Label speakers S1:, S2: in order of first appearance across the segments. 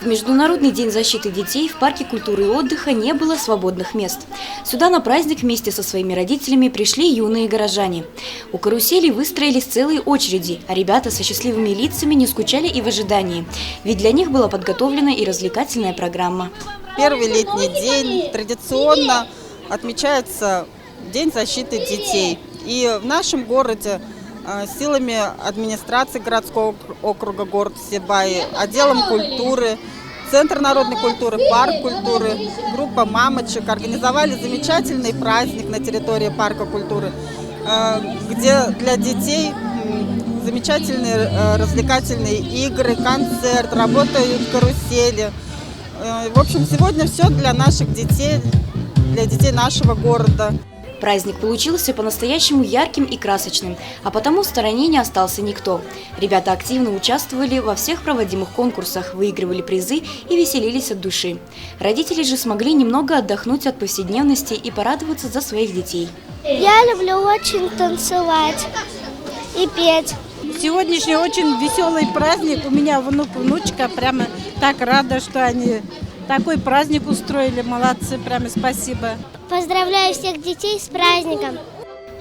S1: В Международный день защиты детей в парке культуры и отдыха не было свободных мест. Сюда на праздник вместе со своими родителями пришли юные горожане. У карусели выстроились целые очереди, а ребята со счастливыми лицами не скучали и в ожидании. Ведь для них была подготовлена и развлекательная программа.
S2: Первый летний день традиционно отмечается День защиты детей. И в нашем городе силами администрации городского округа город Сибай, отделом культуры, Центр народной культуры, парк культуры, группа мамочек организовали замечательный праздник на территории парка культуры, где для детей замечательные развлекательные игры, концерт, работают карусели. В общем, сегодня все для наших детей, для детей нашего города.
S1: Праздник получился по-настоящему ярким и красочным, а потому в стороне не остался никто. Ребята активно участвовали во всех проводимых конкурсах, выигрывали призы и веселились от души. Родители же смогли немного отдохнуть от повседневности и порадоваться за своих детей.
S3: Я люблю очень танцевать и петь.
S4: Сегодняшний очень веселый праздник. У меня внучка прямо так рада, что они такой праздник устроили. Молодцы, прямо спасибо.
S3: Поздравляю всех детей с праздником!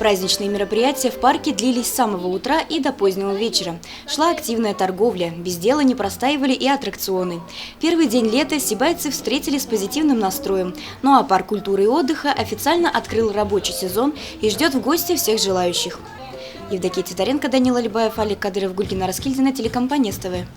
S1: Праздничные мероприятия в парке длились с самого утра и до позднего вечера. Шла активная торговля, без дела не простаивали и аттракционы. Первый день лета сибайцы встретили с позитивным настроем. Ну а парк культуры и отдыха официально открыл рабочий сезон и ждет в гости всех желающих. Евдокия Титаренко, Данила Либаев, Олег Кадыров, Гульгина Раскильдина, телекомпания СТВ.